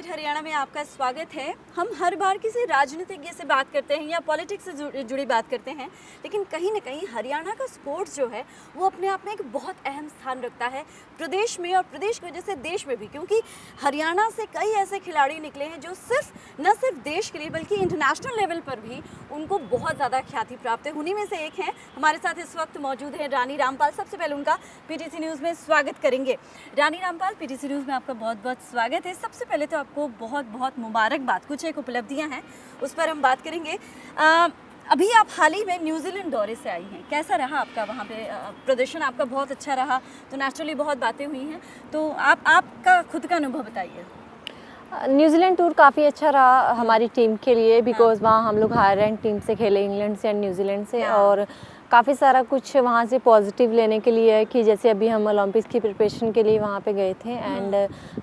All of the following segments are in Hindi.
इनसाइड हरियाणा में आपका स्वागत है। हम हर बार किसी राजनीतिज्ञ से बात करते हैं या पॉलिटिक्स से जुड़ी बात करते हैं, लेकिन कहीं ना कहीं हरियाणा का स्पोर्ट्स जो है वो अपने आप में एक बहुत अहम स्थान रखता है प्रदेश में, और प्रदेश की वजह से देश में भी, क्योंकि हरियाणा से कई ऐसे खिलाड़ी निकले हैं जो न सिर्फ देश के लिए बल्कि इंटरनेशनल लेवल पर भी उनको बहुत ज़्यादा ख्याति प्राप्त है। उन्हीं में से एक हैं हमारे साथ इस वक्त मौजूद हैं रानी रामपाल। सबसे पहले उनका पीटीसी न्यूज़ में स्वागत करेंगे। रानी रामपाल, पीटीसी न्यूज़ में आपका बहुत बहुत स्वागत है। सबसे पहले तो आपको बहुत बहुत मुबारकबाद, कुछ एक उपलब्धियां हैं उस पर हम बात करेंगे। अभी आप हाल ही में न्यूजीलैंड दौरे से आई हैं, कैसा रहा आपका वहाँ पे? प्रदर्शन आपका बहुत अच्छा रहा, तो नेचुरली बहुत बातें हुई हैं, तो आपका खुद का अनुभव बताइए। न्यूजीलैंड टूर काफ़ी अच्छा रहा हमारी टीम के लिए, बिकॉज़ वहाँ हम लोग हायर रैंक टीम से खेले, इंग्लैंड से एंड न्यूजीलैंड से, और काफ़ी सारा कुछ वहाँ से पॉजिटिव लेने के लिए है कि जैसे अभी हम ओलंपिक्स की प्रिपरेशन के लिए वहाँ पे गए थे एंड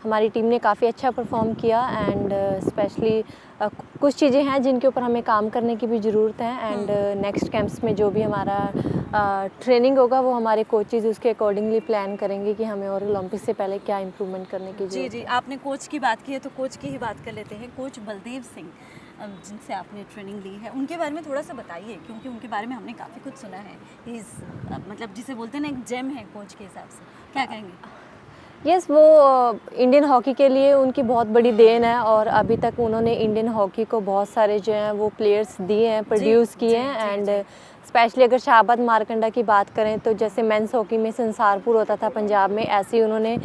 हमारी टीम ने काफ़ी अच्छा परफॉर्म किया एंड स्पेशली कुछ चीज़ें हैं जिनके ऊपर हमें काम करने की भी ज़रूरत है एंड नेक्स्ट कैंप्स में जो भी हमारा ट्रेनिंग होगा वो हमारे कोचेज़ उसके अकॉर्डिंगली प्लान करेंगे कि हमें और ओलंपिक्स से पहले क्या इम्प्रूवमेंट करने की जी जी, आपने कोच की बात की है तो कोच की ही बात कर लेते हैं। कोच बलदेव सिंह, जिनसे आपने ट्रेनिंग ली है, उनके बारे में थोड़ा सा बताइए, क्योंकि उनके बारे में हमने काफ़ी कुछ सुना है। मतलब जिसे बोलते हैं ना, एक जेम है कोच के हिसाब से, क्या कहेंगे? यस, वो इंडियन हॉकी के लिए उनकी बहुत बड़ी देन है और अभी तक उन्होंने इंडियन हॉकी को बहुत सारे जो हैं वो प्लेयर्स दिए हैं, प्रोड्यूस किए हैं एंड स्पेशली अगर शाहबाद मारकंडा की बात करें तो जैसे मेंस हॉकी में संसारपुर होता था पंजाब में, ऐसे ही उन्होंने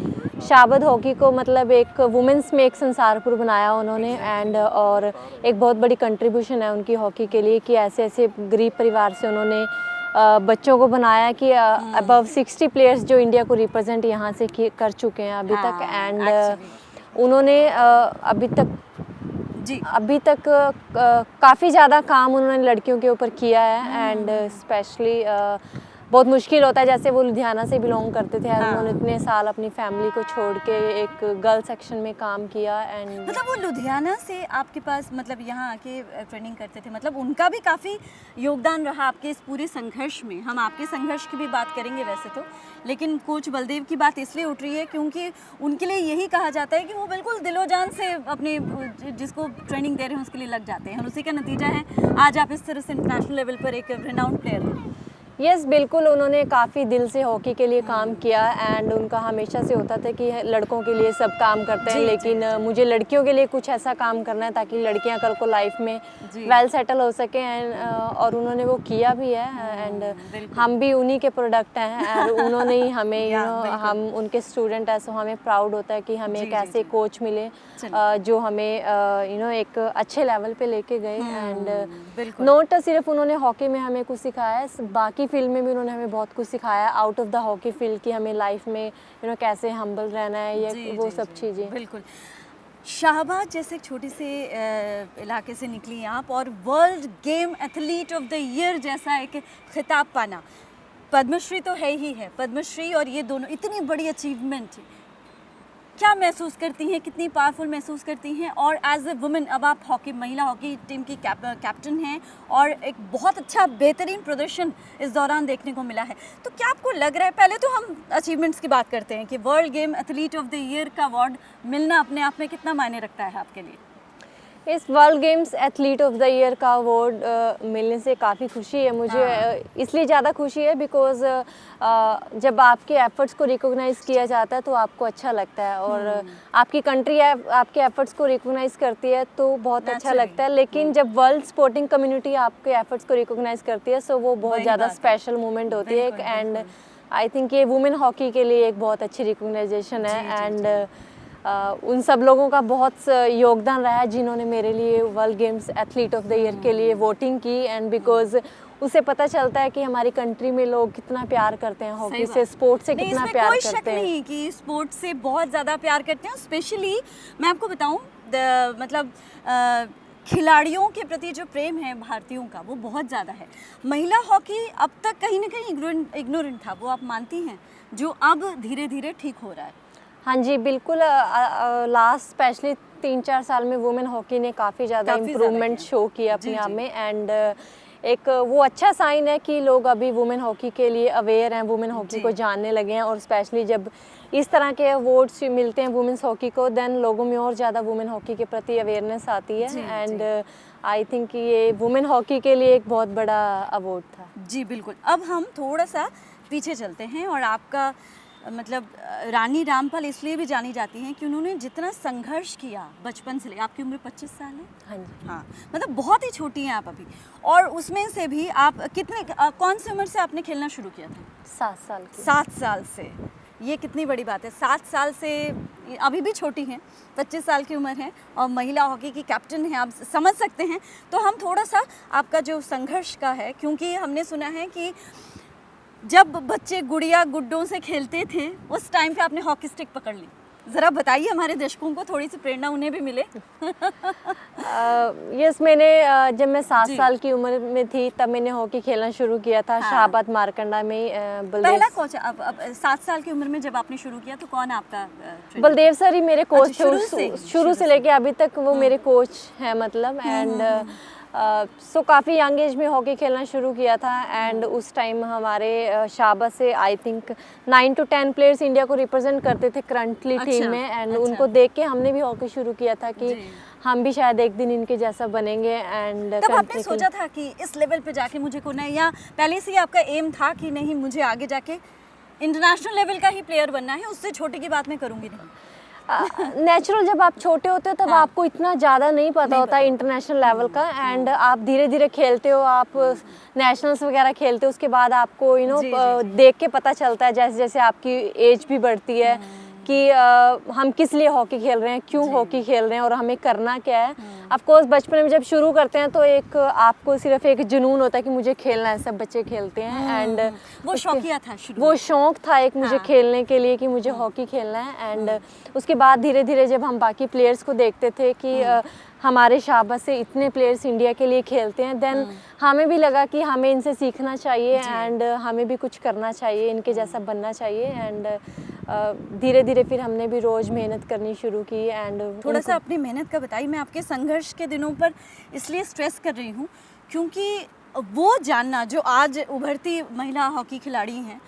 शाहबाद हॉकी को मतलब एक वुमेंस में एक संसारपुर बनाया उन्होंने एंड और एक बहुत बड़ी कंट्रीब्यूशन है उनकी हॉकी के लिए कि ऐसे ऐसे गरीब परिवार से उन्होंने बच्चों को बनाया कि अबव 60 प्लेयर्स जो इंडिया को रिप्रेजेंट यहाँ से कर चुके हैं अभी तक एंड उन्होंने अभी तक काफ़ी ज़्यादा काम उन्होंने लड़कियों के ऊपर किया है एंड स्पेशली बहुत मुश्किल होता है, जैसे वो लुधियाना से बिलोंग करते थे और उन्होंने इतने साल अपनी फैमिली को छोड़ के एक गर्ल सेक्शन में काम किया एंड मतलब वो लुधियाना से आपके पास मतलब यहाँ आके ट्रेनिंग करते थे, मतलब उनका भी काफ़ी योगदान रहा आपके इस पूरे संघर्ष में। हम आपके संघर्ष की भी बात करेंगे वैसे तो, लेकिन कोच बलदेव की बात इसलिए उठ रही है क्योंकि उनके लिए यही कहा जाता है कि वो बिल्कुल दिलो जान से अपने जिसको ट्रेनिंग दे रहे हैं उसके लिए लग जाते हैं, और उसी का नतीजा है आज आप इस तरह से इंटरनेशनल लेवल पर एक रिनाउंड प्लेयर हैं। यस, बिल्कुल, उन्होंने काफ़ी दिल से हॉकी के लिए काम किया एंड उनका हमेशा से होता था कि लड़कों के लिए सब काम करते हैं, लेकिन मुझे लड़कियों के लिए कुछ ऐसा काम करना है ताकि लड़कियां कल को लाइफ में वेल सेटल हो सकें एंड और उन्होंने वो किया भी है एंड हम भी उन्हीं के प्रोडक्ट हैं और उन्होंने ही हमें हम उनके स्टूडेंट हैं, सो हमें प्राउड होता है कि हमें एक ऐसे कोच मिले जो हमें एक अच्छे लेवल पे लेके गए एंड नोट सिर्फ उन्होंने हॉकी में हमें कुछ सिखाया है, बाकी फील्ड में भी उन्होंने हमें बहुत कुछ सिखाया out of the hockey field की हमें लाइफ में कैसे हम्बल रहना है, ये वो सब चीज़ें। बिल्कुल। शाहबाद जैसे एक छोटे से इलाके से निकली आप और world game athlete of the year जैसा एक खिताब पाना, पद्मश्री तो है ही है, पद्मश्री और ये दोनों इतनी बड़ी अचीवमेंट, क्या महसूस करती हैं, कितनी पावरफुल महसूस करती हैं? और एज ए वुमेन अब आप महिला हॉकी टीम की कैप्टन हैं और एक बहुत अच्छा बेहतरीन प्रदर्शन इस दौरान देखने को मिला है, तो क्या आपको लग रहा है, पहले तो हम अचीवमेंट्स की बात करते हैं कि world game athlete of the year का अवार्ड मिलना अपने आप में कितना मायने रखता है आपके लिए? इस world games athlete of the year का अवार्ड मिलने से काफ़ी खुशी है मुझे। इसलिए ज़्यादा खुशी है बिकॉज़ जब आपके एफ़र्ट्स को रिकॉग्नाइज़ किया जाता है तो आपको अच्छा लगता है और आपकी कंट्री आपके एफ़र्ट्स को रिकॉग्नाइज़ करती है तो बहुत अच्छा लगता है, लेकिन जब वर्ल्ड स्पोर्टिंग कम्युनिटी आपके एफ़र्ट्स को रिकॉग्नाइज़ करती है सो वो बहुत ज़्यादा स्पेशल मोमेंट होती है एंड आई थिंक ये वुमेन हॉकी के लिए एक बहुत अच्छी रिकॉग्नाइजेशन है एंड उन सब लोगों का बहुत योगदान रहा है जिन्होंने मेरे लिए world games athlete of the year के लिए वोटिंग की एंड बिकॉज उससे पता चलता है कि हमारी कंट्री में लोग कितना प्यार करते हैं हॉकी से, स्पोर्ट से कितना प्यार करते हैं। कोई शक नहीं कि स्पोर्ट से बहुत ज़्यादा प्यार करते हैं। स्पेशली मैं आपको बताऊं, मतलब खिलाड़ियों के प्रति जो प्रेम है भारतीयों का वो बहुत ज़्यादा है। महिला हॉकी अब तक कहीं ना कहीं इग्नोरेंट था, वो आप मानती हैं, जो अब धीरे धीरे ठीक हो रहा है। हाँ जी, बिल्कुल। लास्ट स्पेशली 3-4 साल में वुमेन हॉकी ने काफ़ी ज़्यादा इम्प्रूवमेंट शो किया अपने आप में एंड एक वो अच्छा साइन है कि लोग अभी वुमेन हॉकी के लिए अवेयर हैं, वुमेन हॉकी को जानने लगे हैं, और स्पेशली जब इस तरह के अवार्ड्स मिलते हैं वुमेन्स हॉकी को, देन लोगों में और ज़्यादा वुमेन हॉकी के प्रति अवेयरनेस आती है। एंड आई थिंक ये वुमेन हॉकी के लिए एक बहुत बड़ा अवार्ड था। जी बिल्कुल। अब हम थोड़ा सा पीछे चलते हैं, और आपका मतलब रानी रामपाल इसलिए भी जानी जाती हैं कि उन्होंने जितना संघर्ष किया बचपन से ले, आपकी उम्र 25 साल है? हाँ जी। हाँ, मतलब बहुत ही छोटी हैं आप अभी, और उसमें से भी आप कितने कौन सी उम्र से आपने खेलना शुरू किया था? 7 साल की। 7 साल से। ये कितनी बड़ी बात है, 7 साल से, अभी भी छोटी हैं, 25 साल की उम्र है और महिला हॉकी की कैप्टन हैं, आप समझ सकते हैं। तो हम थोड़ा सा आपका जो संघर्ष का है, क्योंकि हमने सुना है कि जब बच्चे गुड़िया गुड्डों से खेलते थे उस टाइम पे आपने हॉकी स्टिक पकड़ ली। ज़रा बताइए हमारे दर्शकों को, थोड़ी सी प्रेरणा उन्हें भी मिले। यस, मैंने जब मैं 7 साल की उम्र में थी तब मैंने हॉकी खेलना शुरू किया था। हाँ। शाहबाद मारकंडा में पहला कोच अब 7 साल की उम्र में जब आपने शुरू किया तो कौन आपका बलदेव सर ही मेरे कोच थे। शुरू से लेके अभी तक वो मेरे कोच हैं, मतलब। एंड सो काफ़ी यंग एज में हॉकी खेलना शुरू किया था। एंड उस टाइम हमारे शाहबाद से I think 9 to 10 players India को रिप्रेजेंट करते थे करंटली टीम में। एंड उनको देख के हमने भी हॉकी शुरू किया था कि हम भी शायद एक दिन इनके जैसा बनेंगे। एंड तब आपने सोचा था कि इस लेवल पे जाके मुझे करना है, या पहले से ही आपका एम था कि नहीं मुझे आगे जाके इंटरनेशनल लेवल का ही प्लेयर बनना है, उससे छोटे की बात मैं करूँगी नहीं? नेचुरल जब आप छोटे होते हो तब आपको इतना ज़्यादा नहीं पता होता है इंटरनेशनल लेवल का। एंड आप धीरे धीरे खेलते हो, आप नेशनल्स वगैरह खेलते हो, उसके बाद आपको देख के पता चलता है जैसे जैसे आपकी एज भी बढ़ती है कि हम किस लिए हॉकी खेल रहे हैं, क्यों हॉकी खेल रहे हैं और हमें करना क्या है। ऑफ कोर्स बचपन में जब शुरू करते हैं तो एक आपको सिर्फ एक जुनून होता है कि मुझे खेलना है, सब बच्चे खेलते हैं। एंड वो शौकिया था शुरू, वो शौक था एक मुझे खेलने के लिए कि मुझे हॉकी खेलना है। एंड उसके बाद धीरे धीरे जब हम बाकी प्लेयर्स को देखते थे कि हमारे शाहबाद से इतने प्लेयर्स इंडिया के लिए खेलते हैं, देन हमें भी लगा कि हमें इनसे सीखना चाहिए एंड हमें भी कुछ करना चाहिए, इनके जैसा बनना चाहिए। एंड धीरे धीरे फिर हमने भी रोज़ मेहनत करनी शुरू की। एंड थोड़ा सा अपनी मेहनत का बताइए। मैं आपके संघर्ष के दिनों पर इसलिए स्ट्रेस कर रही हूँ क्योंकि वो जानना जो आज उभरती महिला हॉकी खिलाड़ी हैं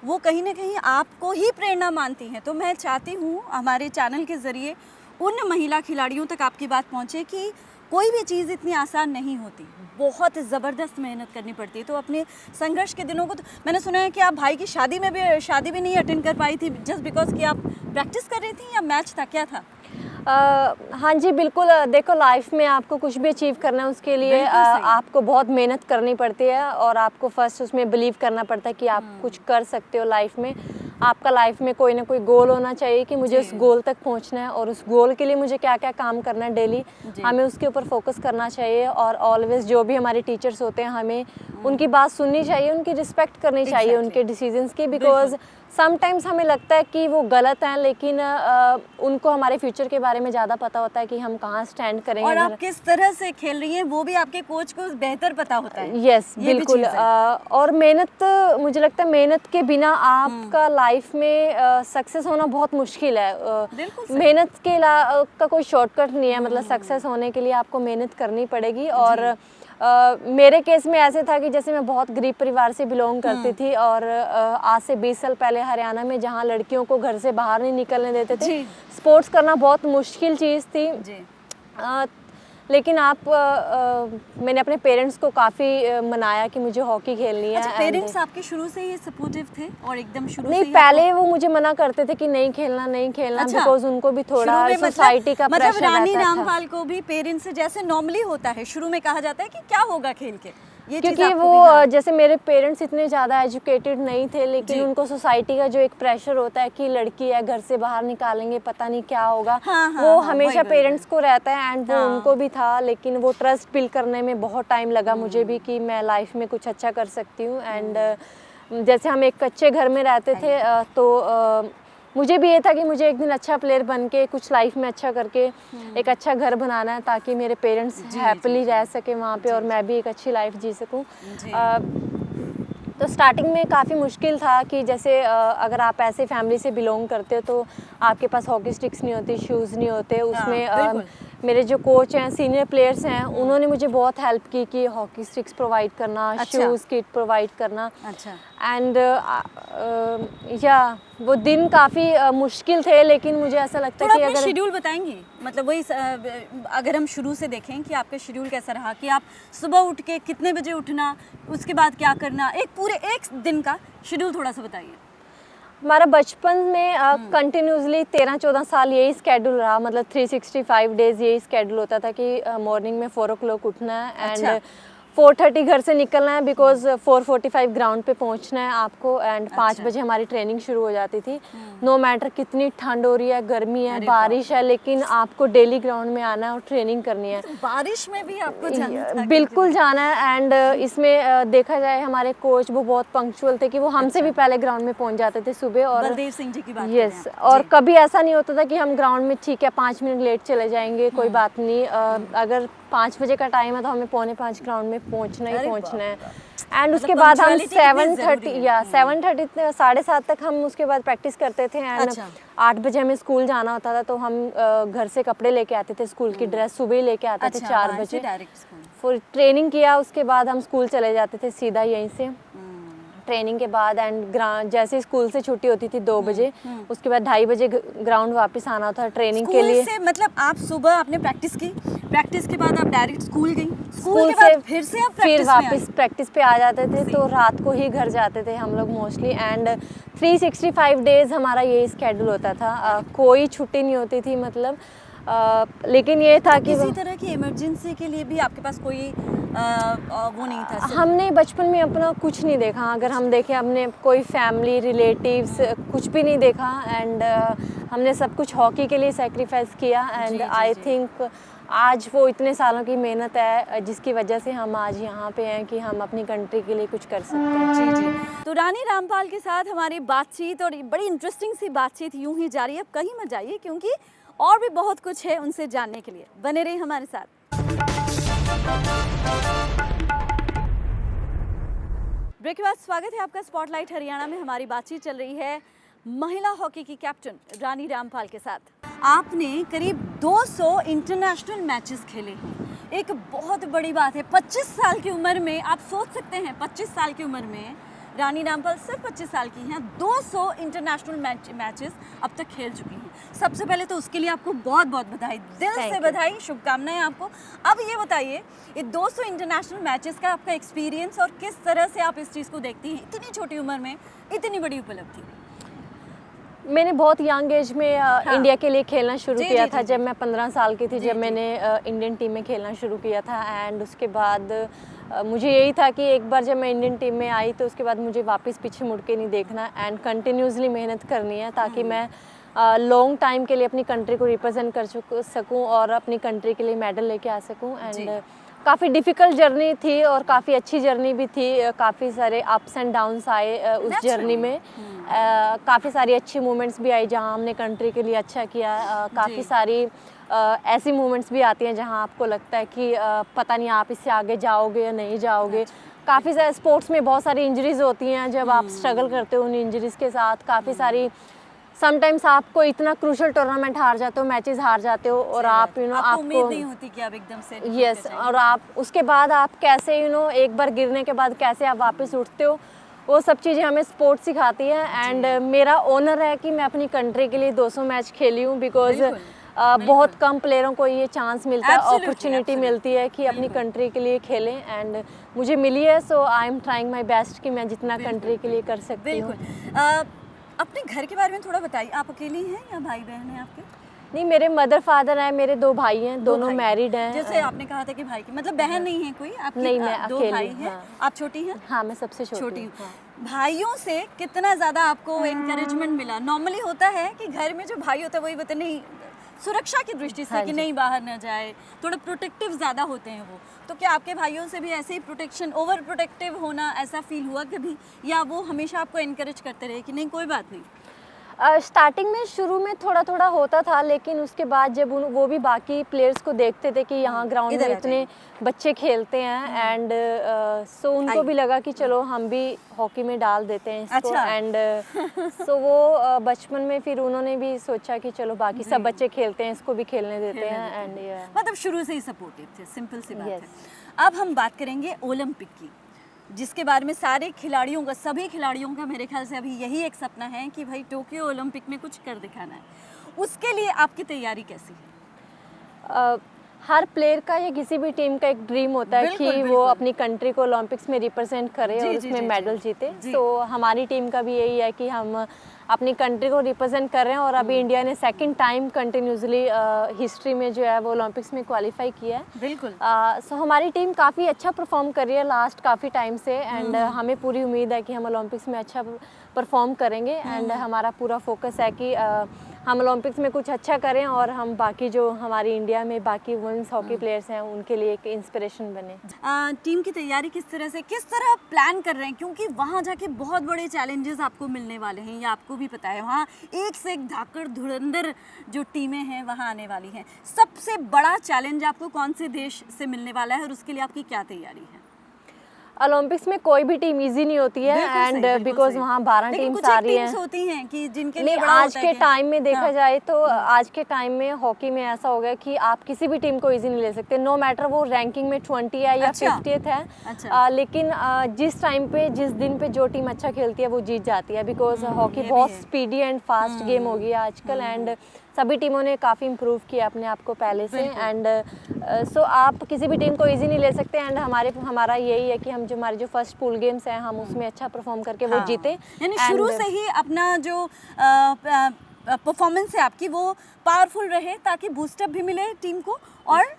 वो कहीं ना कहीं आपको ही प्रेरणा मानती हैं। तो मैं चाहती हूँ हमारे चैनल के ज़रिए उन महिला खिलाड़ियों तक आपकी बात पहुँचे कि कोई भी चीज़ इतनी आसान नहीं होती, बहुत ज़बरदस्त मेहनत करनी पड़ती है। तो अपने संघर्ष के दिनों को तो मैंने सुना है कि आप भाई की शादी भी नहीं अटेंड कर पाई थी जस्ट बिकॉज कि आप प्रैक्टिस कर रही थी, या मैच था, क्या था? हाँ जी बिल्कुल। देखो लाइफ में आपको कुछ भी अचीव करना है उसके लिए आपको बहुत मेहनत करनी पड़ती है और आपको फर्स्ट उसमें बिलीव करना पड़ता है कि आप कुछ कर सकते हो लाइफ में। आपका लाइफ में कोई ना कोई गोल होना चाहिए कि मुझे उस गोल तक पहुंचना है और उस गोल के लिए मुझे क्या क्या काम करना है डेली, हमें उसके ऊपर फोकस करना चाहिए। और ऑलवेज जो भी हमारे टीचर्स होते हैं हमें उनकी बात सुननी चाहिए, उनकी रिस्पेक्ट करनी चाहिए उनके डिसीजंस की। बिकॉज समटाइम्स हमें लगता है कि वो गलत हैं लेकिन उनको हमारे फ्यूचर के बारे में ज़्यादा पता होता है कि हम कहाँ स्टैंड करेंगे और आप किस तरह से खेल रही हैं वो भी आपके कोच को बेहतर पता होता है। यस बिल्कुल। और मेहनत, मुझे लगता है मेहनत के बिना आपका लाइफ में सक्सेस होना बहुत मुश्किल है। मेहनत का कोई शॉर्टकट नहीं है, मतलब सक्सेस होने के लिए आपको मेहनत करनी पड़ेगी। और मेरे केस में ऐसे था कि जैसे मैं बहुत गरीब परिवार से बिलोंग करती थी और आज से 20 साल पहले हरियाणा में जहाँ लड़कियों को घर से बाहर नहीं निकलने देते थे, स्पोर्ट्स करना बहुत मुश्किल चीज़ थी। लेकिन मैंने अपने पेरेंट्स को काफ़ी मनाया कि मुझे हॉकी खेलनी है। अच्छा, पेरेंट्स आपके शुरू से ही सपोर्टिव थे और एकदम शुरू नहीं, पहले वो मुझे मना करते थे कि नहीं खेलना बिकॉज उनको भी थोड़ा सोसाइटी का प्रेशर रहता था। रानी रामपाल को भी पेरेंट्स से जैसे नॉर्मली होता है शुरू में कहा जाता है कि क्या होगा खेल के, क्योंकि वो जैसे मेरे पेरेंट्स इतने ज़्यादा एजुकेटेड नहीं थे लेकिन उनको सोसाइटी का जो एक प्रेशर होता है कि लड़की है घर से बाहर निकालेंगे पता नहीं क्या होगा, वो हमेशा पेरेंट्स को रहता है। एंड वो उनको भी था, लेकिन वो ट्रस्ट बिल्ड करने में बहुत टाइम लगा मुझे भी कि मैं लाइफ में कुछ अच्छा कर सकती हूँ। एंड जैसे हम एक कच्चे घर में रहते थे तो मुझे भी ये था कि मुझे एक दिन अच्छा प्लेयर बन के कुछ लाइफ में अच्छा करके एक अच्छा घर बनाना है ताकि मेरे पेरेंट्स हैप्पीली रह सके वहाँ पे और मैं भी एक अच्छी लाइफ जी सकूँ। तो स्टार्टिंग में काफ़ी मुश्किल था कि जैसे अगर आप ऐसे फैमिली से बिलोंग करते हो तो आपके पास हॉकी स्टिक्स नहीं होती, शूज़ नहीं होते, उसमें मेरे जो कोच हैं, सीनियर प्लेयर्स हैं, उन्होंने मुझे बहुत हेल्प की कि हॉकी स्टिक्स प्रोवाइड करना, शूज़ किट प्रोवाइड करना। अच्छा। एंड या वो दिन काफ़ी मुश्किल थे, लेकिन मुझे ऐसा लगता है कि अगर शेड्यूल बताएंगे, मतलब वही अगर हम शुरू से देखें कि आपका शेड्यूल कैसा रहा, कि आप सुबह उठ के कितने बजे उठना, उसके बाद क्या करना, एक पूरे एक दिन का शेड्यूल थोड़ा सा बताइए। हमारा बचपन में कंटिन्यूसली 13-14 साल यही स्केड्यूल रहा, मतलब 365 डेज यही स्केड्यूल होता था कि मॉर्निंग में 4 o'clock उठना है एंड 4:30 घर से निकलना है, बिकॉज 4:45 ग्राउंड पे पहुंचना है आपको एंड 5 बजे हमारी ट्रेनिंग शुरू हो जाती थी। नो मैटर कितनी ठंड हो रही है, गर्मी है, बारिश है, लेकिन आपको डेली ग्राउंड में आना है और ट्रेनिंग करनी है। तो बारिश में भी आपको जाना था? बिल्कुल जाना है। एंड इसमें देखा जाए हमारे कोच वो बहुत पंक्चुअल थे कि वो हमसे भी पहले ग्राउंड में पहुंच जाते थे सुबह। और बलदेव सिंह जी की बात यस, और कभी ऐसा नहीं होता था कि हम ग्राउंड में ठीक है 5 मिनट लेट चले जाएंगे, कोई बात नहीं, अगर 5 बजे का टाइम है तो हमें 4:45 ग्राउंड में पहुंचना ही पहुंचना है। एंड उसके बाद हम 7:30 या 7:30 7:30 तक हम उसके बाद प्रैक्टिस करते थे। एंड 8 बजे हमें स्कूल जाना होता था, तो हम घर से कपड़े लेके आते थे, स्कूल की ड्रेस सुबह ही लेके आते थे 4 बजे। फिर ट्रेनिंग किया, उसके बाद हम स्कूल चले जाते थे सीधा यहीं से ट्रेनिंग के बाद। एंड जैसे स्कूल से छुट्टी होती थी 2 बजे, उसके बाद 2:30 बजे ग्राउंड वापस आना था ट्रेनिंग के लिए। से मतलब आप सुबह आपने प्रैक्टिस की, प्रैक्टिस के बाद आप डायरेक्ट स्कूल गई, स्कूल के बाद फिर वापस प्रैक्टिस पे आ जाते थे, तो रात को ही घर जाते थे हम लोग मोस्टली। एंड 365 डेज हमारा यही स्केड्यूल होता था, कोई छुट्टी नहीं होती थी मतलब। लेकिन ये था कि किसी तरह की इमरजेंसी के लिए भी आपके पास कोई वो नहीं था? हमने बचपन में अपना कुछ नहीं देखा, अगर हम देखें हमने कोई फैमिली रिलेटिव्स कुछ भी नहीं देखा। एंड हमने सब कुछ हॉकी के लिए सेक्रीफाइस किया। एंड आई थिंक आज वो इतने सालों की मेहनत है जिसकी वजह से हम आज यहाँ पे हैं कि हम अपनी कंट्री के लिए कुछ कर सकते हैं। जी जी। तो रानी रामपाल के साथ हमारी बातचीत और बड़ी इंटरेस्टिंग सी बातचीत यूं ही जारी है, अब कहीं मत जाइए क्योंकि और भी बहुत कुछ है उनसे जानने के लिए, बने रहिए हमारे साथ। ब्रेक के बाद स्वागत है आपका स्पॉटलाइट हरियाणा में। हमारी बातचीत चल रही है महिला हॉकी की कैप्टन रानी रामपाल के साथ। आपने करीब 200 इंटरनेशनल मैचेस खेले हैं, एक बहुत बड़ी बात है। 25 साल की उम्र में आप सोच सकते हैं, 25 साल की उम्र में रानी रामपाल सिर्फ 25 साल की हैं, 200 इंटरनेशनल मैचेस अब तक खेल चुकी हैं। सबसे पहले तो उसके लिए आपको बहुत बहुत बधाई, दिल से बधाई, शुभकामनाएं आपको। अब ये बताइए, ये 200 इंटरनेशनल मैचेस का आपका एक्सपीरियंस और किस तरह से आप इस चीज़ को देखती हैं, इतनी छोटी उम्र में इतनी बड़ी उपलब्धि? मैंने बहुत यंग एज में इंडिया के लिए खेलना शुरू किया था, जब मैं 15 साल की थी, जब मैंने इंडियन टीम में खेलना शुरू किया था। एंड उसके बाद मुझे यही था कि एक बार जब मैं इंडियन टीम में आई तो उसके बाद मुझे वापस पीछे मुड़ के नहीं देखना एंड कंटिन्यूसली मेहनत करनी है, ताकि मैं लॉन्ग टाइम के लिए अपनी कंट्री को रिप्रेजेंट कर सकूं और अपनी कंट्री के लिए मेडल लेके आ सकूं। एंड काफ़ी डिफ़िकल्ट जर्नी थी और काफ़ी अच्छी जर्नी भी थी, काफ़ी सारे अप्स एंड डाउन्स आए उस जर्नी में। काफ़ी सारी अच्छी मोमेंट्स भी आई जहां हमने कंट्री के लिए अच्छा किया, काफ़ी सारी ऐसी मोमेंट्स भी आती हैं जहां आपको लगता है कि पता नहीं आप इससे आगे जाओगे या नहीं जाओगे। काफ़ी सारे स्पोर्ट्स में बहुत सारी इंजरीज़ होती हैं, जब आप स्ट्रगल करते हो उन इंजरीज़ के साथ। काफ़ी सारी समटाइम्स आपको इतना क्रूशल टूर्नामेंट हार जाते हो, मैचेस हार जाते हो और आप आपको उम्मीद नहीं होती कि आप एकदम से यस और आप उसके बाद आप कैसे एक बार गिरने के बाद कैसे आप वापस उठते हो, वो सब चीज़ें हमें स्पोर्ट्स सिखाती है। एंड मेरा ऑनर है कि मैं अपनी कंट्री के लिए 200 मैच खेली हूँ, बिकॉज बहुत कम प्लेयरों को ये चांस मिलता है, अपॉर्चुनिटी मिलती है कि अपनी कंट्री के लिए खेलें। एंड मुझे मिली है, so I am trying my best कि मैं जितना कंट्री के लिए कर सकती हूँ। अपने घर के बारे में थोड़ा बताइए, आप अकेली हैं या भाई बहन हैं आपके? नहीं, मेरे मदर फादर हैं, मेरे 2 भाई हैं, दोनों मैरिड हैं। जैसे आपने कहा था कि भाई की मतलब बहन नहीं है कोई आपकी? नहीं, मैं 2 भाई हैं। आप छोटी हैं? हाँ, मैं सबसे छोटी हूँ। भाइयों से कितना ज़्यादा आपको एनकरेजमेंट मिला? नॉर्मली होता है कि घर में जो भाई होता है वही बताते नहीं, सुरक्षा की दृष्टि से कि नहीं बाहर न जाए, थोड़ा प्रोटेक्टिव ज़्यादा होते हैं वो। तो क्या आपके भाइयों से भी ऐसे ही प्रोटेक्शन, ओवर प्रोटेक्टिव होना ऐसा फील हुआ कभी, या वो हमेशा आपको एनकरेज करते रहे कि नहीं कोई बात नहीं? स्टार्टिंग में शुरू में थोड़ा थोड़ा होता था, लेकिन उसके बाद जब वो भी बाकी प्लेयर्स को देखते थे कि यहाँ ग्राउंड में इतने बच्चे खेलते हैं, एंड सो उनको भी लगा कि चलो हम भी हॉकी में डाल देते हैं इसको। एंड सो वो बचपन में फिर उन्होंने भी सोचा कि चलो बाकी सब बच्चे खेलते हैं, इसको भी खेलने देते हैं। एंड मतलब शुरू से ही सपोर्टिव थे, सिंपल सी बात है। अब हम बात करेंगे ओलंपिक की, जिसके बारे में सारे खिलाड़ियों का, सभी खिलाड़ियों का मेरे ख्याल से अभी यही एक सपना है कि भाई टोक्यो ओलंपिक में कुछ कर दिखाना है। उसके लिए आपकी तैयारी कैसी है? हर प्लेयर का या किसी भी टीम का एक ड्रीम होता है कि वो अपनी कंट्री को ओलंपिक्स में रिप्रेजेंट करे और उसमें मेडल जीते। तो हमारी टीम का भी यही है कि हम अपनी कंट्री को रिप्रेजेंट कर रहे हैं, और अभी इंडिया ने सेकंड टाइम कंटिन्यूसली हिस्ट्री में जो है वो ओलंपिक्स में क्वालिफाई किया है। बिल्कुल। सो हमारी टीम काफ़ी अच्छा परफॉर्म कर रही है लास्ट काफ़ी टाइम से, एंड हमें पूरी उम्मीद है कि हम ओलंपिक्स में अच्छा परफॉर्म करेंगे। एंड हमारा पूरा फोकस है कि हम ओलंपिक्स में कुछ अच्छा करें और हम बाकी जो हमारी इंडिया में बाकी वुमेन्स हॉकी प्लेयर्स हैं उनके लिए एक इंस्पिरेशन बने। टीम की तैयारी किस तरह प्लान कर रहे हैं, क्योंकि वहाँ जाके बहुत बड़े चैलेंजेस आपको मिलने वाले हैं, ये आपको भी पता है। वहाँ एक से एक धाकड़ धुरंधर जो टीमें हैं वहाँ आने वाली हैं। सबसे बड़ा चैलेंज आपको कौन से देश से मिलने वाला है और उसके लिए आपकी क्या तैयारी है? ओलंपिक्स में कोई भी टीम इजी नहीं होती है, एंड बिकॉज वहाँ 12 टीम्स आ रही हैं। होती हैं कि जिनके लिए आज के टाइम में देखा जाए तो आज के टाइम में हॉकी में ऐसा हो गया कि आप किसी भी टीम को इजी नहीं ले सकते, नो मैटर वो रैंकिंग में 20 है या 50th है। लेकिन जिस टाइम पे जिस दिन पे जो टीम अच्छा खेलती है वो जीत जाती है, बिकॉज हॉकी बहुत स्पीडी एंड फास्ट गेम हो गई है आजकल। एंड सभी टीमों ने काफ़ी इम्प्रूव किया अपने आप को पहले से। एंड सो आप किसी भी टीम को इजी नहीं ले सकते। एंड हमारा यही है कि हम जो हमारे जो फर्स्ट पूल गेम्स हैं हम उसमें अच्छा परफॉर्म करके वो जीते। यानी शुरू से ही अपना जो परफॉर्मेंस है आपकी वो पावरफुल रहे, ताकि बूस्टअप भी मिले टीम को और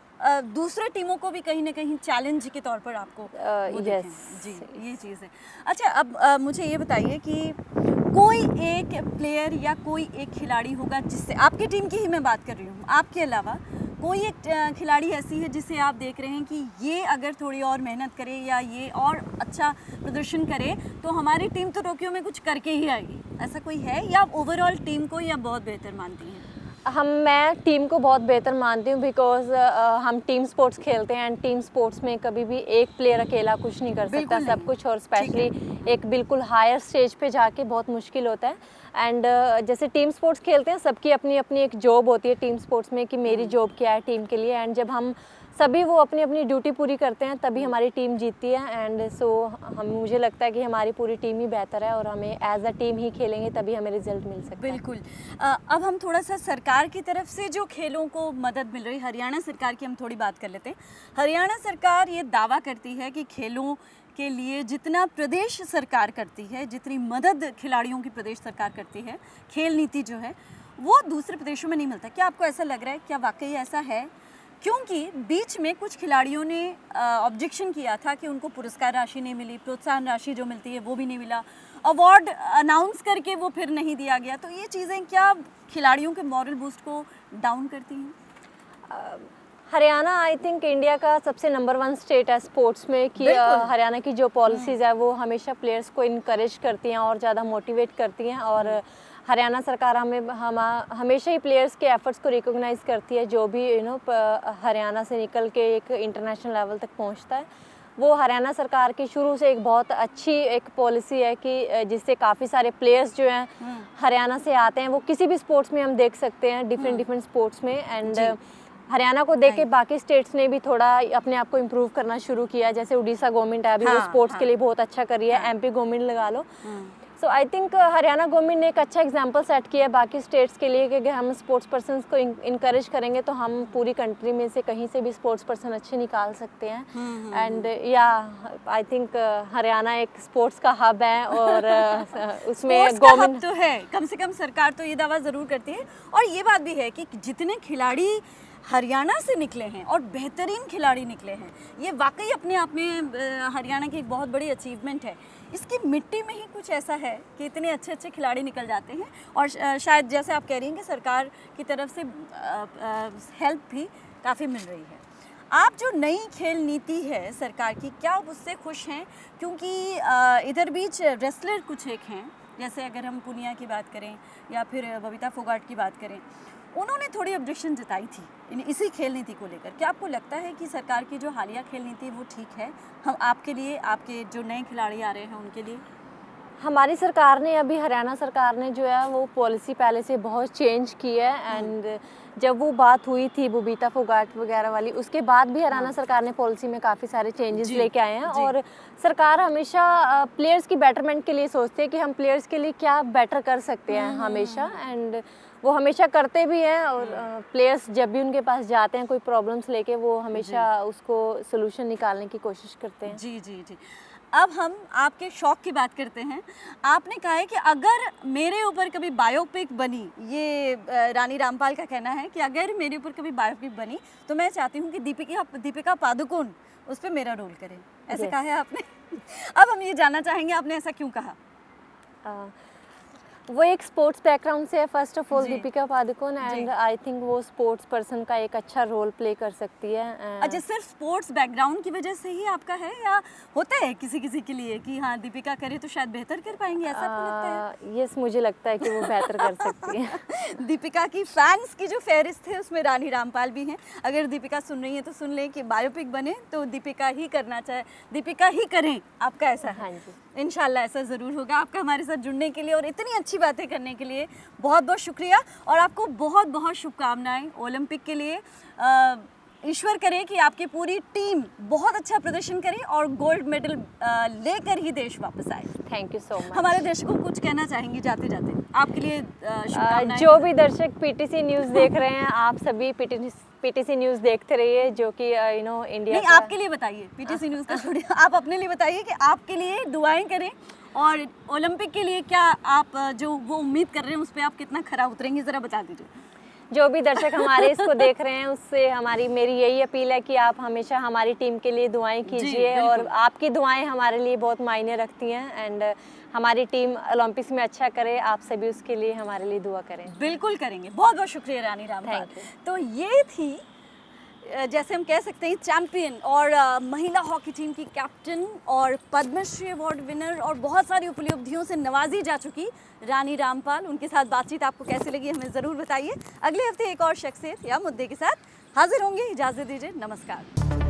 दूसरे टीमों को भी कहीं ना कहीं चैलेंज के तौर पर आपको जी ये चीज़ है। अच्छा, अब मुझे ये बताइए कि कोई एक प्लेयर या कोई एक खिलाड़ी होगा जिससे, आपकी टीम की ही मैं बात कर रही हूँ, आपके अलावा कोई एक खिलाड़ी ऐसी है जिसे आप देख रहे हैं कि ये अगर थोड़ी और मेहनत करे या ये और अच्छा प्रदर्शन करे तो हमारी टीम तो टोक्यो में कुछ करके ही आएगी, ऐसा कोई है? या आप ओवरऑल टीम को या बहुत बेहतर मानती हैं? मैं टीम को बहुत बेहतर मानती हूँ, बिकॉज हम टीम स्पोर्ट्स खेलते हैं, एंड टीम स्पोर्ट्स में कभी भी एक प्लेयर अकेला कुछ नहीं कर सकता सब कुछ, और स्पेशली एक बिल्कुल हायर स्टेज पे जाके बहुत मुश्किल होता है। एंड जैसे टीम स्पोर्ट्स खेलते हैं सबकी अपनी अपनी एक जॉब होती है टीम स्पोर्ट्स में कि मेरी जॉब क्या है टीम के लिए, एंड जब हम सभी वो अपनी अपनी ड्यूटी पूरी करते हैं तभी हमारी टीम जीतती है। एंड सो मुझे लगता है कि हमारी पूरी टीम ही बेहतर है और हमें एज अ टीम ही खेलेंगे तभी हमें रिजल्ट मिल सकता है। बिल्कुल। अब हम थोड़ा सा सरकार की तरफ से जो खेलों को मदद मिल रही, हरियाणा सरकार की हम थोड़ी बात कर लेते हैं। हरियाणा सरकार ये दावा करती है कि खेलों के लिए जितना प्रदेश सरकार करती है, जितनी मदद खिलाड़ियों की प्रदेश सरकार करती है, खेल नीति जो है वो दूसरे प्रदेशों में नहीं मिलता। क्या आपको ऐसा लग रहा है? क्या वाकई ऐसा है? क्योंकि बीच में कुछ खिलाड़ियों ने ऑब्जेक्शन किया था कि उनको पुरस्कार राशि नहीं मिली, प्रोत्साहन राशि जो मिलती है वो भी नहीं मिला, अवार्ड अनाउंस करके वो फिर नहीं दिया गया। तो ये चीज़ें क्या खिलाड़ियों के मॉरल बूस्ट को डाउन करती हैं? हरियाणा आई थिंक इंडिया का सबसे नंबर 1 स्टेट है स्पोर्ट्स में कि हरियाणा की जो पॉलिसीज़ है वो हमेशा प्लेयर्स को इनकरेज करती हैं और ज़्यादा मोटिवेट करती हैं। और हरियाणा सरकार हमेशा ही प्लेयर्स के एफर्ट्स को रिकॉग्नाइज करती है, जो भी हरियाणा से निकल के एक इंटरनेशनल लेवल तक पहुंचता है। वो हरियाणा सरकार की शुरू से एक बहुत अच्छी एक पॉलिसी है कि जिससे काफ़ी सारे प्लेयर्स जो हैं हरियाणा से आते हैं। वो किसी भी स्पोर्ट्स में हम देख सकते हैं, डिफरेंट स्पोर्ट्स में। एंड हरियाणा को देख के बाकी स्टेट्स ने भी थोड़ा अपने आप को इम्प्रूव करना शुरू किया। जैसे उड़ीसा गवर्नमेंट है अभी वो स्पोर्ट्स के लिए बहुत अच्छा कर रही है, एमपी गवर्नमेंट लगा लो। सो आई थिंक हरियाणा गवर्नमेंट ने एक अच्छा एग्जांपल सेट किया है बाकी स्टेट्स के लिए कि अगर हम स्पोर्ट्स पर्सन्स को इनकरेज करेंगे तो हम पूरी कंट्री में से कहीं से भी स्पोर्ट्स पर्सन अच्छे निकाल सकते हैं। एंड या आई थिंक हरियाणा एक स्पोर्ट्स का हब है और उसमें गवर्नमेंट तो है, कम से कम सरकार तो ये दावा ज़रूर करती है। और ये बात भी है कि जितने खिलाड़ी हरियाणा से निकले हैं और बेहतरीन खिलाड़ी निकले हैं, ये वाकई अपने आप में हरियाणा की एक बहुत बड़ी अचीवमेंट है। इसकी मिट्टी में ही कुछ ऐसा है कि इतने अच्छे अच्छे खिलाड़ी निकल जाते हैं। और शायद जैसे आप कह रही हैं कि सरकार की तरफ से हेल्प भी काफ़ी मिल रही है। आप जो नई खेल नीति है सरकार की, क्या आप उससे खुश हैं? क्योंकि इधर बीच रेसलर कुछ एक हैं जैसे अगर हम पुनिया की बात करें या फिर बबीता फोगाट की बात करें, उन्होंने थोड़ी ऑब्जेक्शन जताई थी इसी खेल नीति को लेकर। क्या आपको लगता है कि सरकार की जो हालिया खेल नीति वो ठीक है हम आपके लिए, आपके जो नए खिलाड़ी आ रहे हैं उनके लिए? हमारी सरकार ने, अभी हरियाणा सरकार ने जो है वो पॉलिसी पहले से बहुत चेंज की है। एंड जब वो बात हुई थी बबीता फोगाट वगैरह वाली, उसके बाद भी हरियाणा सरकार ने पॉलिसी में काफ़ी सारे चेंजेस लेके आए हैं। और सरकार हमेशा प्लेयर्स की बेटरमेंट के लिए सोचती है कि हम प्लेयर्स के लिए क्या बेटर कर सकते हैं हमेशा, एंड वो हमेशा करते भी हैं। और प्लेयर्स जब भी उनके पास जाते हैं कोई प्रॉब्लम्स लेके, वो हमेशा उसको सोल्यूशन निकालने की कोशिश करते हैं। जी जी जी। अब हम आपके शौक की बात करते हैं। आपने कहा है कि अगर मेरे ऊपर कभी बायोपिक बनी, ये रानी रामपाल का कहना है कि अगर मेरे ऊपर कभी बायोपिक बनी तो मैं चाहती हूँ कि दीपिका पादुकोण उस पर मेरा रोल करे, ऐसे कहा है आपने। अब हम ये जानना चाहेंगे आपने ऐसा क्यों कहा? वो एक स्पोर्ट्स बैकग्राउंड से है first of all Deepika Padukone, and I think वो स्पोर्ट्स पर्सन का एक अच्छा रोल प्ले कर सकती है। अच्छा, सिर्फ स्पोर्ट्स बैकग्राउंड की वजह से ही आपका है या होता है किसी किसी के लिए कि हाँ दीपिका करे तो शायद बेहतर कर पाएंगे, ऐसा आपको लगता है? यस, मुझे लगता है कि वो बेहतर कर सकती है। दीपिका की फैंस की जो फहरिस्त है उसमें रानी रामपाल भी हैं। अगर दीपिका सुन रही है तो सुन लें कि बायोपिक बने तो दीपिका ही करना चाहे, दीपिका ही करें, आपका ऐसा है? हाँ जी, इंशाल्लाह ऐसा ज़रूर होगा। आपका हमारे साथ जुड़ने के लिए और इतनी अच्छी बातें करने के लिए बहुत बहुत शुक्रिया, और आपको बहुत बहुत शुभकामनाएं ओलंपिक के लिए। ईश्वर करे कि आपकी पूरी टीम बहुत अच्छा प्रदर्शन करे और गोल्ड मेडल लेकर ही देश वापस आए। Thank you so much. हमारे दर्शकों को कुछ कहना चाहेंगी जाते जाते आपके लिए? शुभकामनाएं। जो भी दर्शक पीटीसी न्यूज़ देख रहे हैं, आप सभी पीटीसी न्यूज़ देखते रहिए, जो कि इंडिया नहीं, आपके लिए बताइए, पीटीसी न्यूज़ का छोड़िए, आप अपने लिए बताइए कि आपके लिए दुआएं करें और ओलंपिक के लिए क्या आप जो वो उम्मीद कर रहे हैं उस पर आप कितना खरा उतरेंगे, ज़रा बता दीजिए। जो भी दर्शक हमारे इसको देख रहे हैं उससे मेरी यही अपील है कि आप हमेशा हमारी टीम के लिए दुआएं कीजिए, और आपकी दुआएं हमारे लिए बहुत मायने रखती हैं। एंड हमारी टीम ओलंपिक्स में अच्छा करे, आप सभी उसके लिए हमारे लिए दुआ करें। बिल्कुल करेंगे। बहुत बहुत शुक्रिया रानी रामपाल। तो ये थी जैसे हम कह सकते हैं चैंपियन और महिला हॉकी टीम की कैप्टन और पद्मश्री अवार्ड विनर और बहुत सारी उपलब्धियों से नवाजी जा चुकी रानी रामपाल। उनके साथ बातचीत आपको कैसे लगी हमें ज़रूर बताइए। अगले हफ्ते एक और शख्सियत या मुद्दे के साथ हाजिर होंगे। इजाज़त दीजिए, नमस्कार।